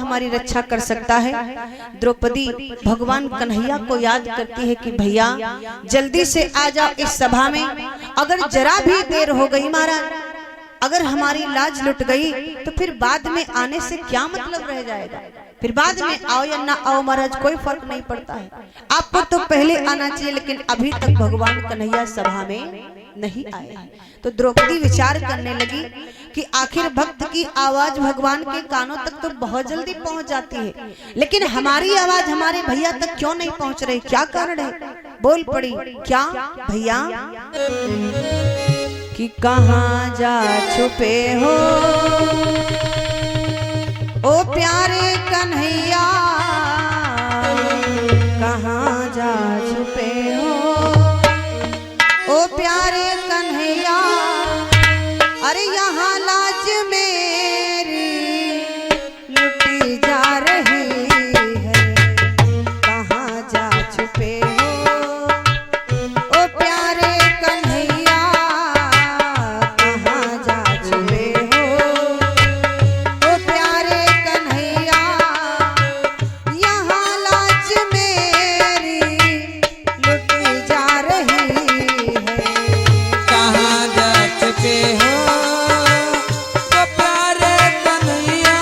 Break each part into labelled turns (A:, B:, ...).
A: तुम्हारी रक्षा कर सकता है। द्रौपदी भगवान कन्हैया को याद करती है कि भैया जल्दी से आ जाओ इस सभा में, अगर जरा भी देर हो गई महाराज, अगर हमारी लाज लुट गई तो फिर बाद में आने से क्या मतलब रह जाएगा, फिर बाद में आओ या ना आओ महाराज कोई फर्क नहीं पड़ता है, आपको तो पहले आना चाहिए। लेकिन अभी तक भगवान कन्हैया सभा में नहीं आए। तो द्रौपदी विचार करने लगी कि आखिर भक्त की आवाज भगवान के कानों तक तो बहुत जल्दी पहुंच जाती है, लेकिन हमारी आवाज हमारे भैया तक क्यों नहीं पहुंच रही, क्या कारण है? बोल पड़ी, क्या भैया कि कहाँ जा छुपे हो ओ प्यारे कन्हैया, कहाँ जा छुपे हो ओ प्यारे कन्हैया, अरे यहाँ लाज मेरी लुटी जा रही है, कहाँ जा छुपे हो ओ प्यारे कन्हैया, कहाँ जा छुपे हो ओ प्यारे कन्हैया, यहाँ लाज मेरी लुटी जा रही है,
B: कहाँ जा छुपे हो ओ प्यारे कन्हैया,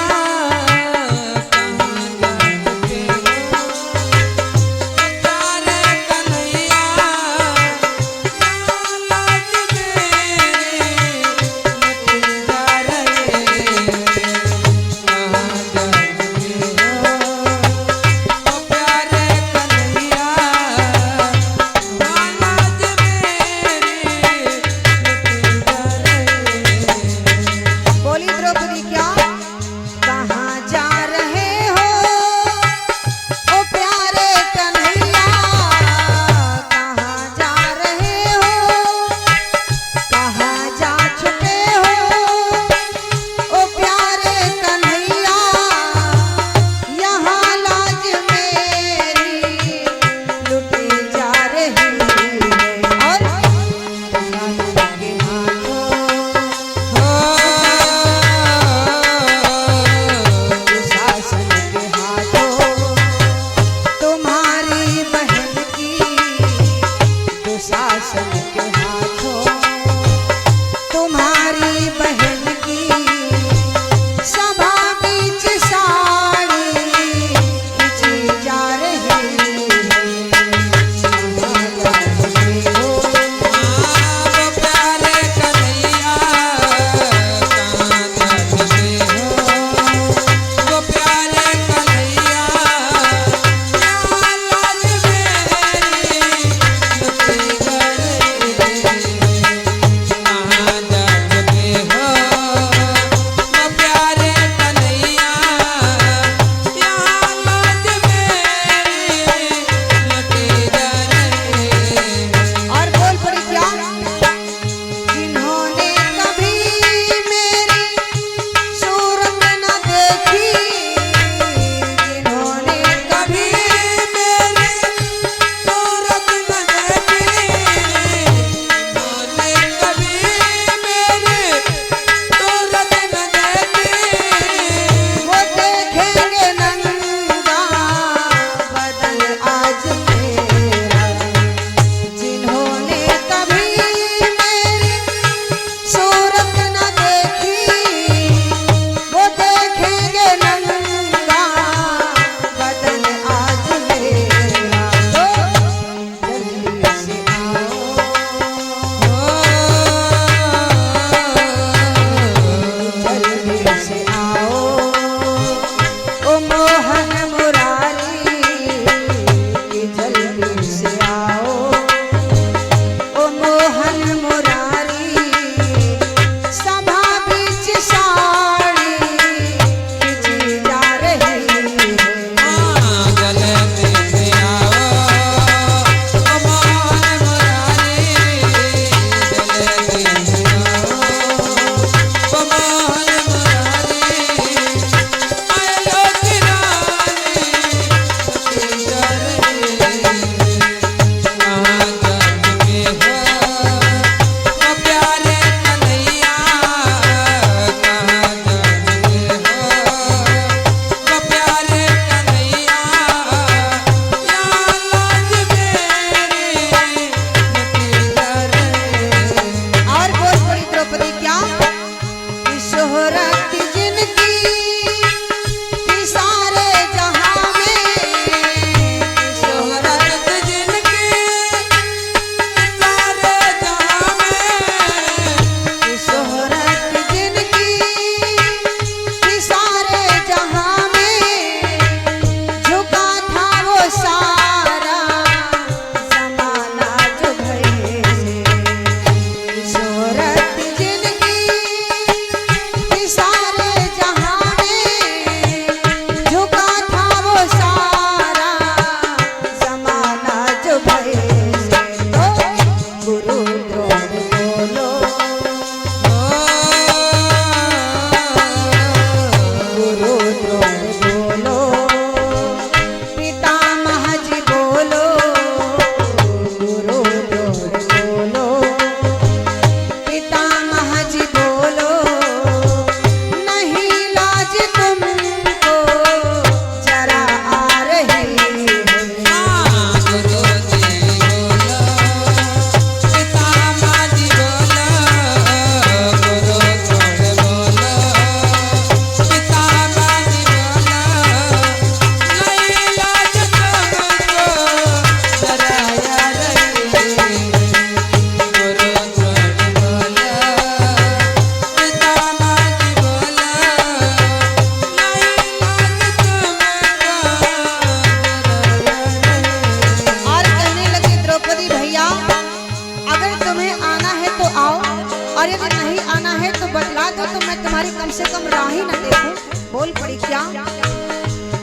A: से कम राह ही न देखो। बोल पड़ी क्या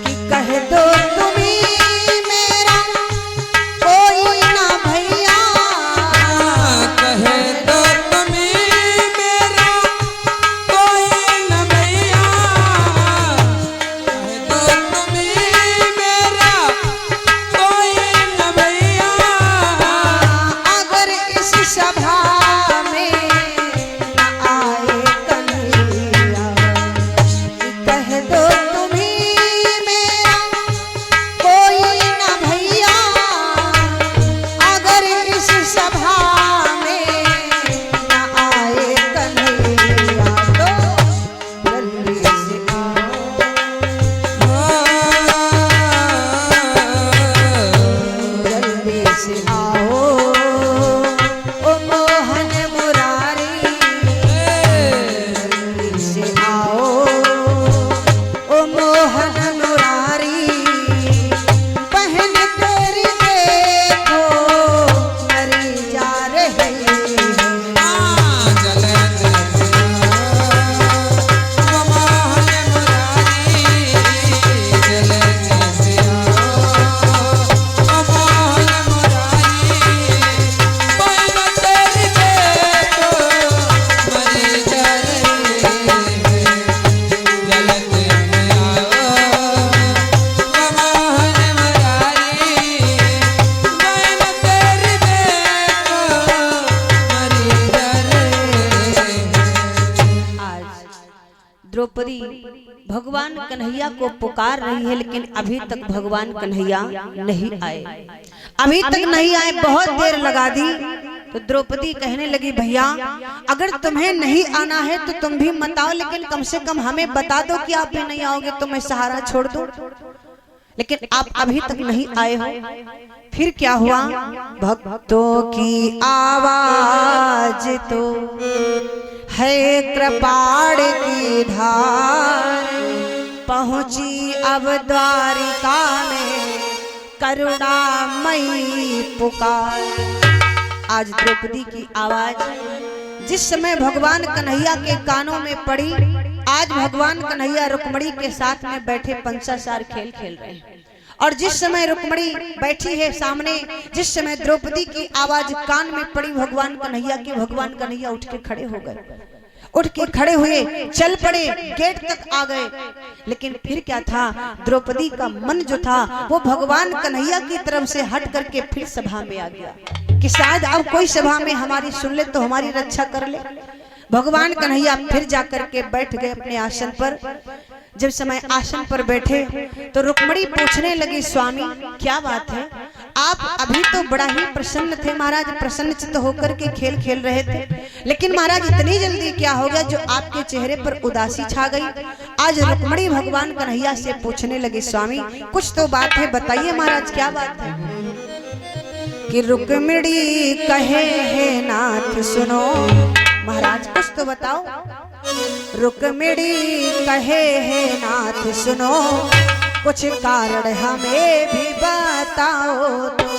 A: कि कह दो तुम्ही मेरा कोई ना भैया,
B: कह दो तुम्ही मेरा कोई न भैया, कह दो तुम्ही मेरा कोई न भैया,
A: अगर इस सभा में न आए कन्हैया, कह दो तुम्ही मेरा कोई न भैया, अगर इस सभा में न आए कन्हैया तो जल्दी से जल्दी से आओ ओ मोहन मुरारी, जल्दी से आओ ओ मोहन मुरारी, बहन तेरी देखो मरी जा रही है। द्रौपदी भगवान कन्हैया को पुकार रही है, लेकिन अभी तक भगवान कन्हैया नहीं आए, अभी तक नहीं आए, बहुत देर लगा दी। तो द्रौपदी कहने लगी भैया अगर तुम्हें नहीं आना है तो तुम भी मत आओ, लेकिन कम से कम हमें बता दो कि आप भी नहीं आओगे तो मैं सहारा छोड़ दूं, लेकिन आप अभी तक नहीं आए हो। फिर क्या हुआ, भक्तों की आवाज तो है कृपाण की धार, पहुंची अब द्वारिका में करुणामयी पुकार। आज द्रौपदी की आवाज जिस समय भगवान कन्हैया के कानों में पड़ी, आज भगवान कन्हैया रुक्मणी के साथ में बैठे पंचासार खेल खेल रहे हैं, और जिस समय रुक्मणी बैठी है सामने, जिस समय द्रौपदी की आवाज कान में पड़ी भगवान कन्हैया की, भगवान कन्हैया उठ के खड़े हो गए, उठ के खड़े हुए चल पड़े, गेट तक आ गए। लेकिन फिर क्या था, द्रौपदी का मन जो था वो भगवान कन्हैया की तरफ से हट करके फिर सभा में आ गया कि शायद अब कोई सभा में हमारी सुन ले तो हमारी रक्षा कर ले। भगवान कन्हैया फिर जाकर के बैठ गए अपने आसन पर। जब समय आसन पर बैठे तो रुक्मणी पूछने लगी स्वामी क्या बात है, आप अभी तो बड़ा ही प्रसन्न थे महाराज, प्रसन्नचित्त होकर के खेल खेल रहे थे, लेकिन महाराज इतनी जल्दी क्या हो गया जो आपके चेहरे पर उदासी छा गई। आज रुक्मणी भगवान कन्हैया से पूछने लगी स्वामी कुछ तो बात है, बताइए महाराज क्या बात है। कि रुक्मणी कहे है नाथ सुनो, महाराज कुछ तो बताओ। रुक्मणी कहे है नाथ सुनो, कुछ कारण हमें भी बताओ तो।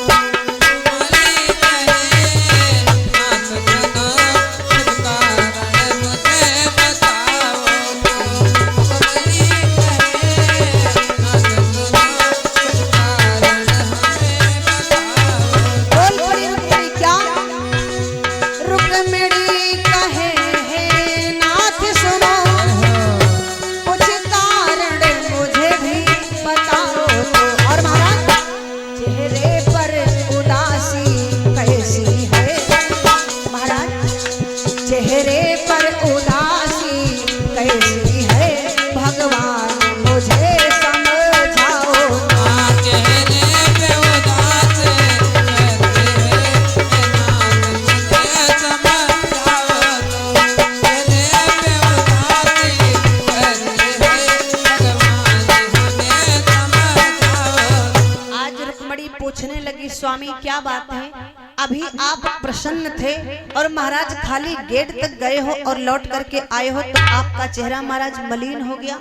A: पूछने लगी स्वामी क्या बात है, अभी आप प्रसन्न थे और महाराज खाली गेट तक गए हो और लौट करके आए हो तो आपका चेहरा महाराज मलिन हो गया,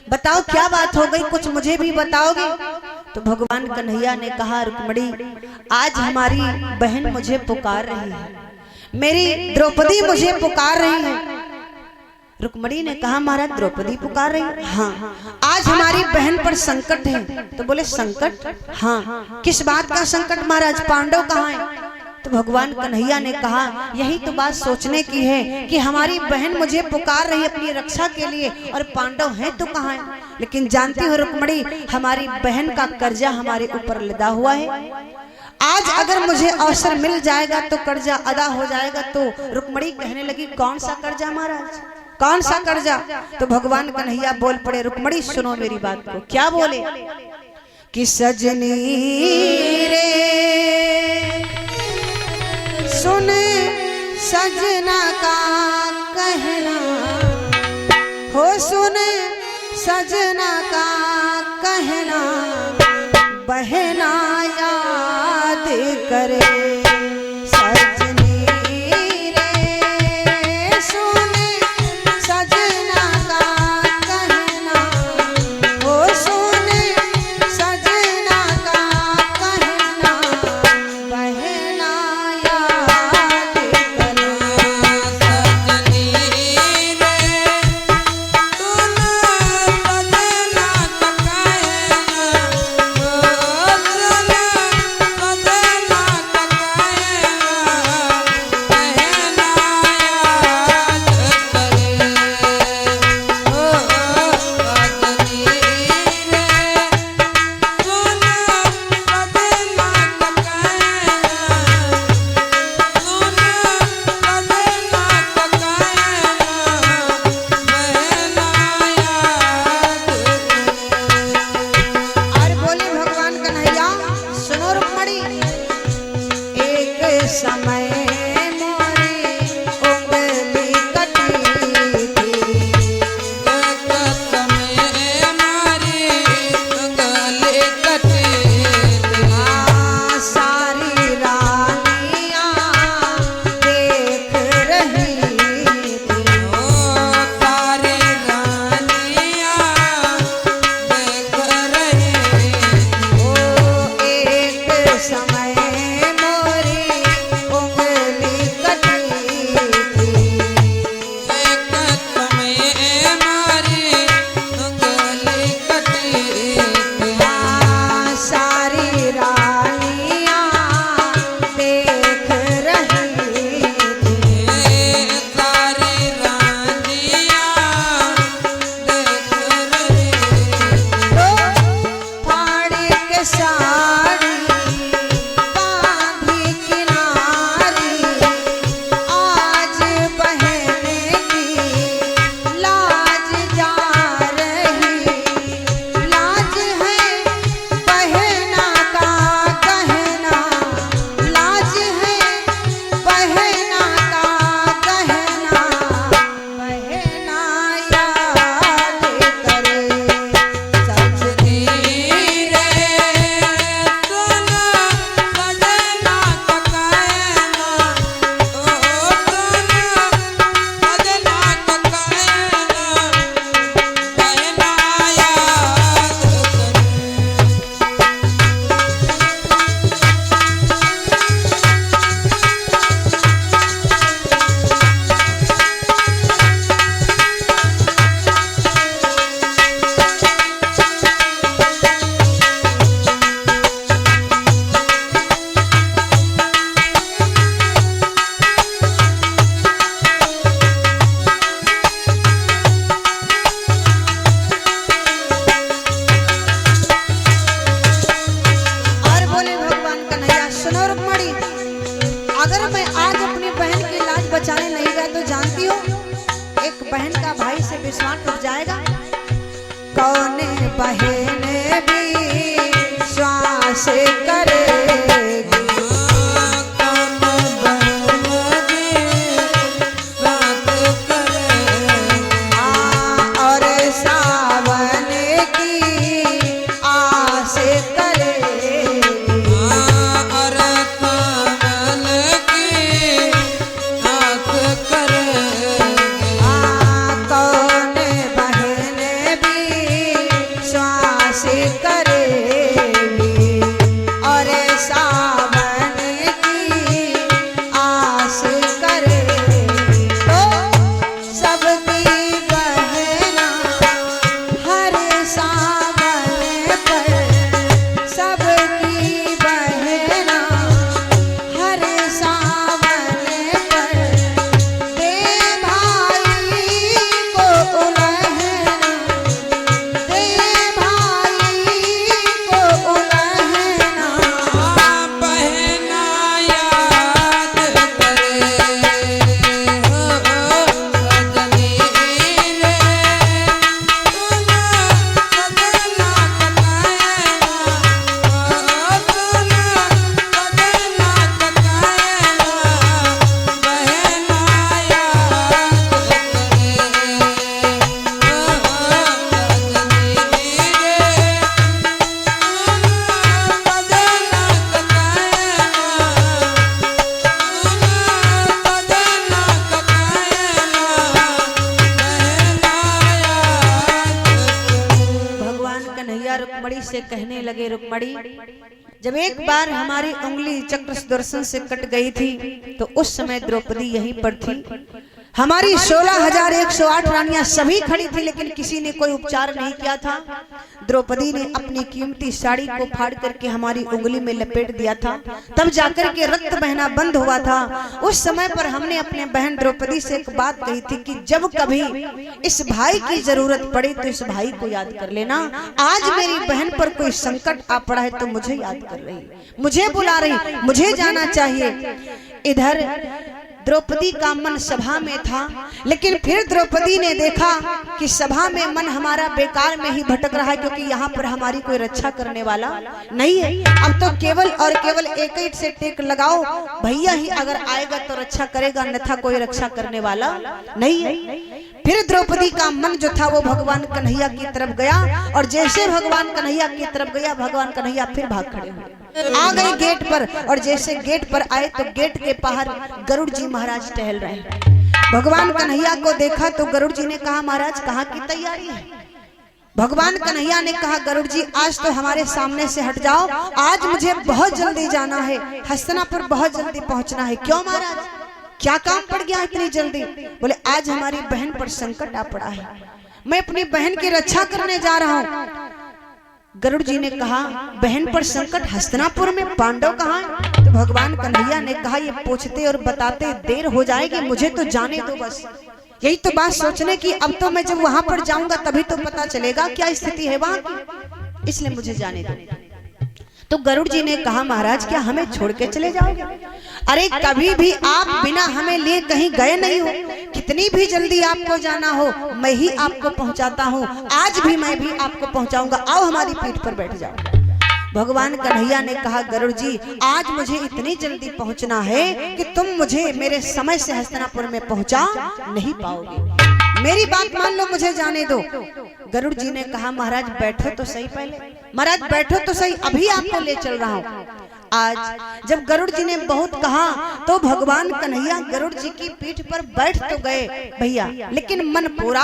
A: बताओ क्या बात हो गई, कुछ मुझे भी बताओगे। तो भगवान कन्हैया ने कहा रुक्मणी आज हमारी बहन मुझे पुकार रही है, मेरी द्रौपदी मुझे पुकार रही है, रुक्मणी ने कहा महाराज द्रौपदी पुकार रही है। हाँ, आज हमारी बहन पर संकट है। तो बोले संकट? हाँ, किस बात का संकट महाराज? पांडव कहाँ हैं? तो भगवान कन्हैया ने कहा यही तो बात सोचने की है कि हमारी बहन मुझे पुकार रही अपनी रक्षा के लिए और पांडव हैं तो कहाँ हैं? लेकिन जानती हो रुक्मणी, हमारी बहन का कर्जा हमारे ऊपर लदा हुआ है। आज अगर मुझे अवसर मिल जाएगा तो कर्जा अदा हो जाएगा। तो रुक्मणी कहने लगी कौन सा कर्जा महाराज, कौन सा कर्जा? तो भगवान कन्हैया बोल पड़े रुक्मणी सुनो मेरी बात को। क्या बोले कि सजनी रे सुन सजना का कहना हो, सुन सजना का कहना बहना याद करे। सजनी रे सुन सजना का कहना हो, सुन सजना का कहना बहना याद करे।
B: सजनी रे सुन सजना का कहना,
A: समय मोरी उंगली कटी थी,
B: समय मारी उंगली कटी थी।
A: सारी रानियां देख रही थी।
B: सारी रानियां देख रही थी।
A: एक समय मोरी उंगली कटी थी।
B: एक समय मारी उंगली कटी थी।
A: सारी रानियां देख रही थी।
B: सारी रानियां देख रही थी।
A: फाड़ी के साड़ी बांधी किनारी, आज बहने की लाज जा रही। लाज है बहना का कहना, लाज है बहना का कहना बहना याद करे।
B: सजनी रे सुन सजना का कहना, ओ सुन सजना का कहना बहना याद करे।
A: और बोले भगवान कन्हैया सुनो रुक्मणी, अगर मैं आज अपनी बहन की लाज बचाने नहीं गया तो जानती हो एक बहन का भाई से विश्वास टूट जाएगा। कौन बहन भी श्वास करेगी,
B: कौन बहन भी साथ करे।
A: और सावन की आस करेगी।
B: और सावन की आस करेगी।
A: कौन बहन भी श्वास करेगी और सावन की आस करेगी। तो सबकी रुक्मणी से कहने लगे, रुक्मणी जब एक बार हमारी उंगली चक्र सुदर्शन से कट गई थी तो उस समय द्रौपदी यहीं पर थी। हमारी 16,108 रानियां सभी खड़ी थी, लेकिन किसी ने कोई उपचार नहीं किया था। द्रौपदी ने अपनी कीमती साड़ी को फाड़ करके हमारी उंगली में लपेट दिया था, तब जाकर के रक्त बहना बंद हुआ था। उस समय पर हमने अपने बहन द्रौपदी से एक बात कही थी कि जब कभी इस भाई की जरूरत पड़े तो इस भाई को याद कर लेना। आज मेरी बहन पर कोई संकट आ पड़ा है तो मुझे याद कर रही, मुझे बुला रही, मुझे जाना चाहिए। इधर द्रौपदी का मन सभा में था, लेकिन फिर द्रौपदी ने देखा कि सभा में मन हमारा बेकार में ही भटक रहा है, क्योंकि यहाँ पर हमारी कोई रक्षा करने वाला नहीं है। अब तो केवल और केवल एक ही से टेक लगाओ, भैया ही अगर आएगा तो रक्षा करेगा, अन्यथा कोई रक्षा करने वाला नहीं है। फिर द्रौपदी का मन जो था वो भगवान कन्हैया की तरफ गया, और जैसे भगवान कन्हैया की तरफ गया, भगवान कन्हैया फिर भाग खड़े हुए, आ गए गेट पर। और जैसे गेट पर आए तो गेट के बाहर गरुड़ जी महाराज टहल रहे हैं। भगवान कन्हैया को देखा तो गरुड़ जी ने कहा, महाराज कहाँ की तैयारी है? भगवान कन्हैया ने कहा, गरुड़ जी आज तो हमारे सामने से हट जाओ, आज मुझे बहुत जल्दी जाना है, हस्तिनापुर बहुत जल्दी पहुंचना है। क्यों महाराज, क्या काम पड़ गया इतनी जल्दी? बोले आज हमारी बहन पर संकट आ पड़ा है, मैं अपनी बहन की रक्षा करने जा रहा हूँ। गरुड़ जी ने कहा, बहन पर संकट, हस्तिनापुर में पांडव कहाँ है? तो भगवान कन्हैया ने कहा, ये पूछते और बताते देर हो जाएगी, मुझे तो जाने दो बस। यही तो बात सोचने की, अब तो मैं जब वहां पर जाऊंगा तभी तो पता चलेगा क्या स्थिति है वहां की, इसलिए मुझे जाने दो। तो गरुड़ जी ने कहा, महाराज क्या हमें छोड़ के चले जाओगे? अरे कभी भी आप बिना हमें लिए कहीं गए नहीं हो, कितनी भी जल्दी आपको जाना हो मैं ही आपको पहुंचाता हूं, आज भी मैं भी आपको पहुंचाऊंगा, आओ हमारी पीठ पर बैठ जाओ। भगवान कन्हैया ने कहा, गरुड़ जी आज मुझे इतनी जल्दी पहुंचना है कि तुम मुझे मेरे समय से हस्तिनापुर में पहुंचा नहीं पाओगे, मेरी बात मान लो, मुझे जाने दो। गरुड़ जी ने कहा, महाराज बैठो तो सही, पहले महाराज बैठो तो सही, अभी आपको ले चल रहा हूँ। आज जब गरुड़ जी ने बहुत कहा तो भगवान कन्हैया गरुड़ जी की पीठ पर बैठ तो गए भैया, लेकिन मन पूरा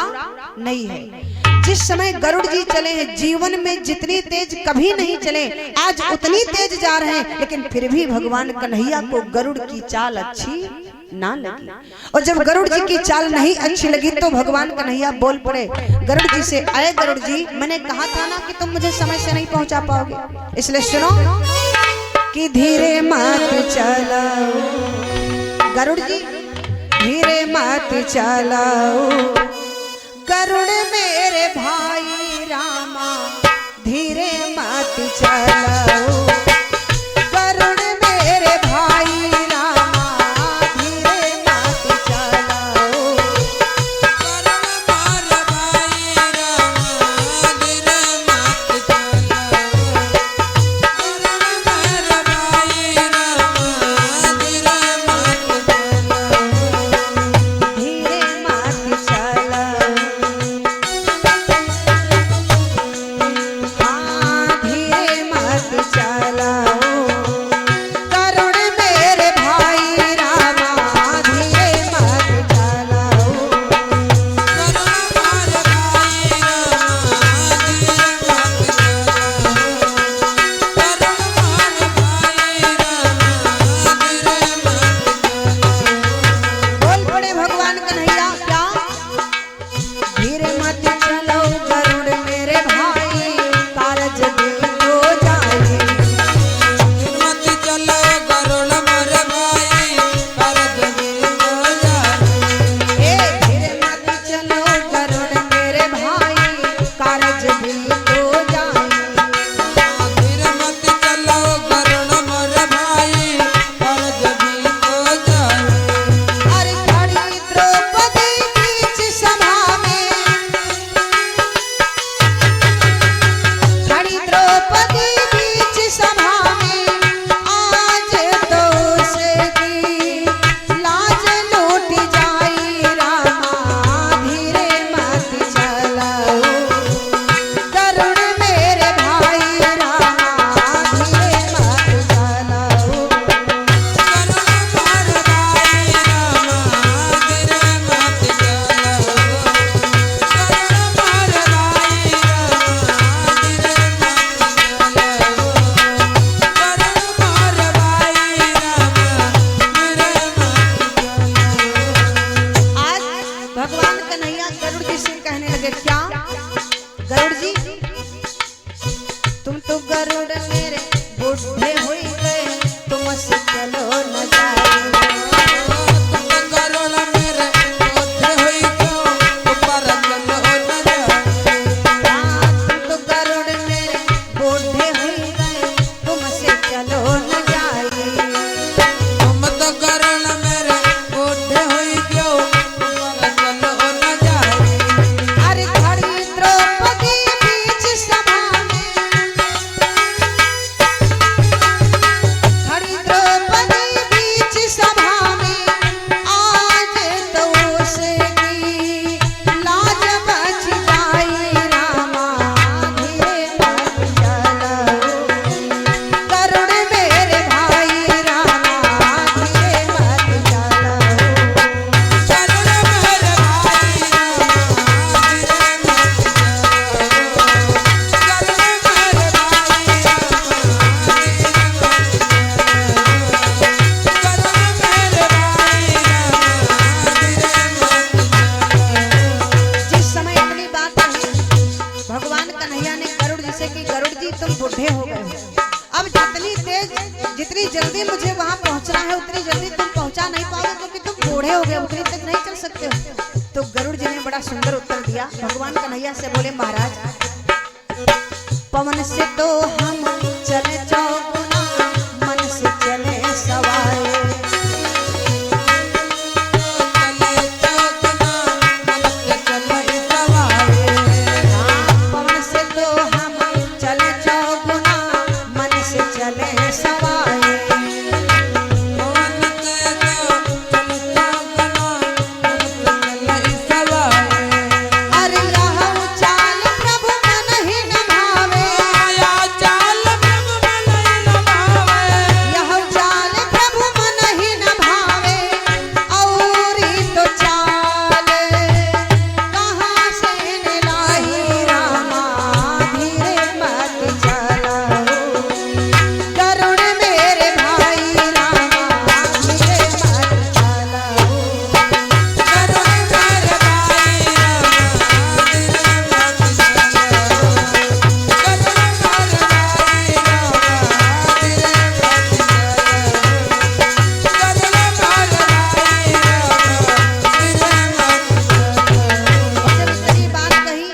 A: नहीं है। जिस समय गरुड़ जी चले हैं, जीवन में जितनी तेज कभी नहीं चले, आज उतनी तेज जा रहे हैं, लेकिन फिर भी भगवान कन्हैया को गरुड़ की चाल अच्छी ना लगी। और जब गरुड़ जी की चाल नहीं अच्छी लगी तो भगवान कन्हैया बोल पड़े गरुड़ जी से, अरे गरुड़ जी मैंने कहा था ना कि तुम मुझे समय से नहीं पहुंचा पाओगे, इसलिए सुनो कि धीरे मत चलाओ, गरुड़ जी धीरे मत चलाओ, गरुड़ मेरे भाई रामा धीरे मत चलाओ, गरुड़ मेरे भाई रामा धीरे मत चलाओ,
B: गरुड़ मार भाई रामा धीरे मत चलाओ, गरुड़ मार भाई रामा धीरे मत चलाओ,
A: धीरे मत चलाओ, हाँ धीरे मत चलाओ। तुम तो गरुड़ मेरे बूढ़े हुई गए, तुमसे चलो न जाए।
B: गरुड़ मेरे बूढ़े हुई क्यों, ऊपर चलो न जाए।
A: तुम तो गरुड़ मेरे बूढ़े हुई गए, तुमसे चलो न जाए।
B: तुम तो गरुड़ मेरे बूढ़े हुई क्यों, ऊपर चलो न जाए।
A: अरे खड़ी द्रौपदी बीच सभा में, खड़ी द्रौपदी बीच सभा में, आज तो उसकी लाज बच जाई। रामा धीरे मत चलो, गरुड़ मेरे भाई, रामा धीरे मत चलो।
B: गरुड़ मेरे भाई रामा धीरे मत चलो। गरुड़ मेरे भाई रामा धीरे मत चलो। गरुड़ मेरे भाई रामा धीरे मत चलो।
A: जिस समय अपनी बात कही, भगवान कन्हैया ने गरुड़ जी से कि गरुड़ जी तुम बूढ़े हो गए हो, अब जितनी तेज जितनी जल्दी मुझे वहां पहुंचना है उतनी जल्दी तुम पहुंचा नहीं पाओगे, क्योंकि तुम बूढ़े हो गए, उतनी तेज नहीं चल सकते हो। तो गरुड़ जी ने बड़ा सुंदर उत्तर दिया। भगवान कन्हैया से बोले, महाराज पवन से तो हम चले चौगुना, मन से चले सवाए।
B: चले चौगुना, मन से चले सवाए।
A: पवन से तो हम चले चौगुना, मन से चले सवाए।
B: पवन से तो चले चौगुना, मन से चले सवाए।
A: अरे यह चाल प्रभु मन ही न भावे,
B: आया चाल प्रभु मन ही न भावे।
A: यह चाल प्रभु मन ही न भावे, औरी तो चाल कहाँ से निलाही। रामा धीरे मत चलो, गरुड़ मेरे भाई, रामा धीरे मत चलो।
B: गरुड़ मेरे भाई रामा धीरे मत चलो। गरुड़ मेरे भाई रामा धीरे मत चलो। गरुड़ मेरे भाई रामा धीरे मत चलो।
A: जब इतनी बात कही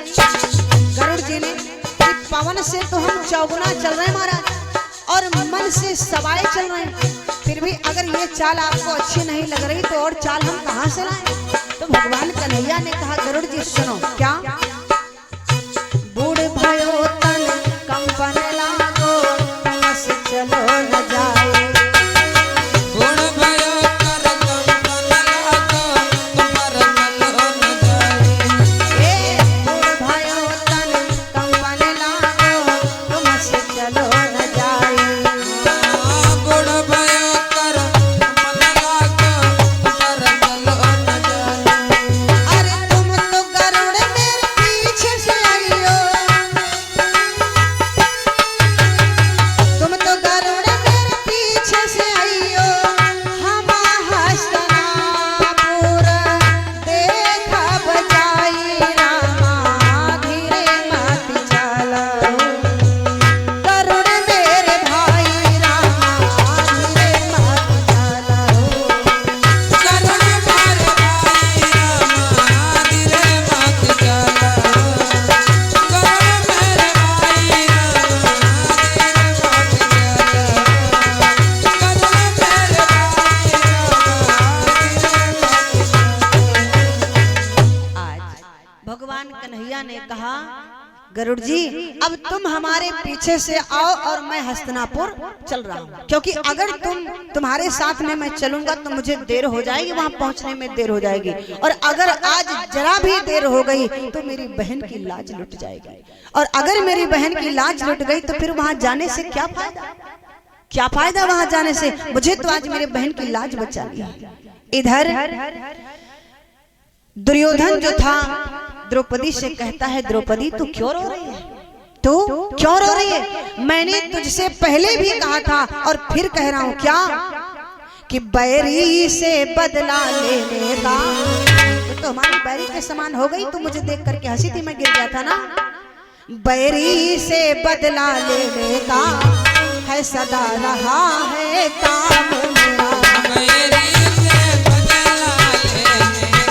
A: गरुड़ जी ने कि पवन से तो हम चौगुना चल रहे हैं महाराज, और मन से सवाए चल रहे हैं, फिर भी अगर ये चाल आपको अच्छी नहीं लग रही तो और चाल हम कहाँ से लाएं? तो भगवान कन्हैया ने कहा, गरुड़ जी सुनो, क्या बूढ़ भयो तन कंपन लागो, बस चलो न जाए।
B: गुण भयो कर कंपन लागो, ऊपर चलो न जाए।
A: ए बूढ़ भयो तन कंपन लागो, तुमसे चलो न जाए।
B: गुण भयो कर कंपन लागो, ऊपर चलो न जाए।
A: अरे तुम तो गरुड़ मेरे पीछे से आइयो, तुम तो गरुड़ मेरे पीछे से आइयो, हम हस्तनापुर देखा बजाई। रामा धीरे मत चलो, गरुड़ मेरे भाई, रामा धीरे मत चलो।
B: गरुड़ मेरे भाई रामा धीरे मत चलो। गरुड़ मेरे भाई रामा धीरे मत चलो। गरुड़ मेरे भाई रामा धीरे मत चलो।
A: आज भगवान कन्हैया ने कहा, गरुड़ जी अब तुम हमारे पीछे से आओ और मैं हस्तिनापुर चल रहा हूँ, क्योंकि अगर तुम्हारे साथ में मैं चलूंगा तो मुझे देर हो जाएगी, वहां पहुंचने में देर हो जाएगी, और अगर आज जरा भी देर हो गई तो मेरी बहन की लाज लुट जाएगी, और अगर मेरी बहन की लाज लुट गई तो फिर वहां जाने से क्या फायदा, क्या फायदा वहां जाने से। मुझे तो आज मेरे बहन की लाज बचा लिया। इधर दुर्योधन जो था द्रौपदी से कहता है, द्रौपदी तू क्यों रो रही है, तू क्यों रो रही है? मैंने तुझसे पहले भी कहा था और फिर कह रहा हूं क्या, कि बैरी से बदला लेने का। तो हमारी बैरी के समान हो गई, तू मुझे देख करके हंसी थी, मैं गिर गया था ना। बैरी से बदला लेने का है सदा रहा है काम मेरा।
B: बैरी से बदला लेने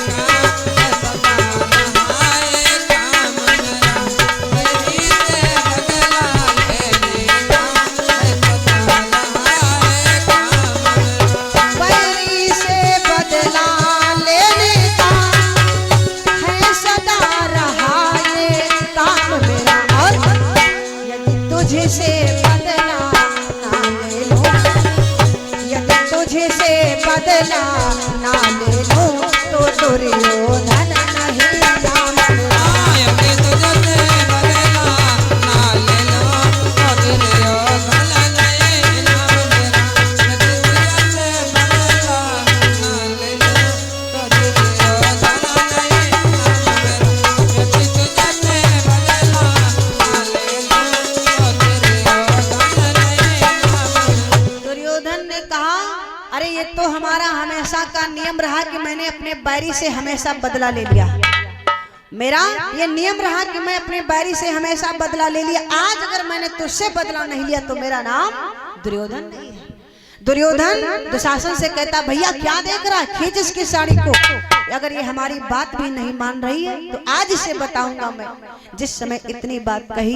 B: का है सदा रहा है काम मेरा। बैरी से बदला लेने का है सदा रहा है काम मेरा।
A: बैरी से बदला लेने का है सदा रहा ये काम मेरा। और यदि तुझसे बदला ना ले लो, यदि तुझसे बदला ना ले लो तो दुर्योधन नहीं नाम मेरा।
B: यदि तुझसे बदला ना ले लो तो दुर्योधन नहीं नाम मेरा। यदि तुझसे बदला ना ले लो तो दुर्योधन नहीं नाम मेरा। यदि तुझसे बदला ना ले लो तो दुर्योधन नहीं नाम मेरा।
A: दुर्योधन ने कहा, अरे ये तो हमारा हमेशा का नियम रहा कि मैंने अपने बैरी से हमेशा बदला ले लिया। मेरा ये नियम रहा कि मैं अपने बैरी से हमेशा बदला ले लिया। आज अगर मैंने तुझसे बदला नहीं लिया तो मेरा नाम दुर्योधन नहीं है। दुर्योधन दुशासन से कहता, भैया क्या देख रहा है, खींच इसकी साड़ी को। अगर ये हमारी बात भी नहीं मान रही है तो आज इसे बताऊंगा मैं। जिस समय इतनी बात कही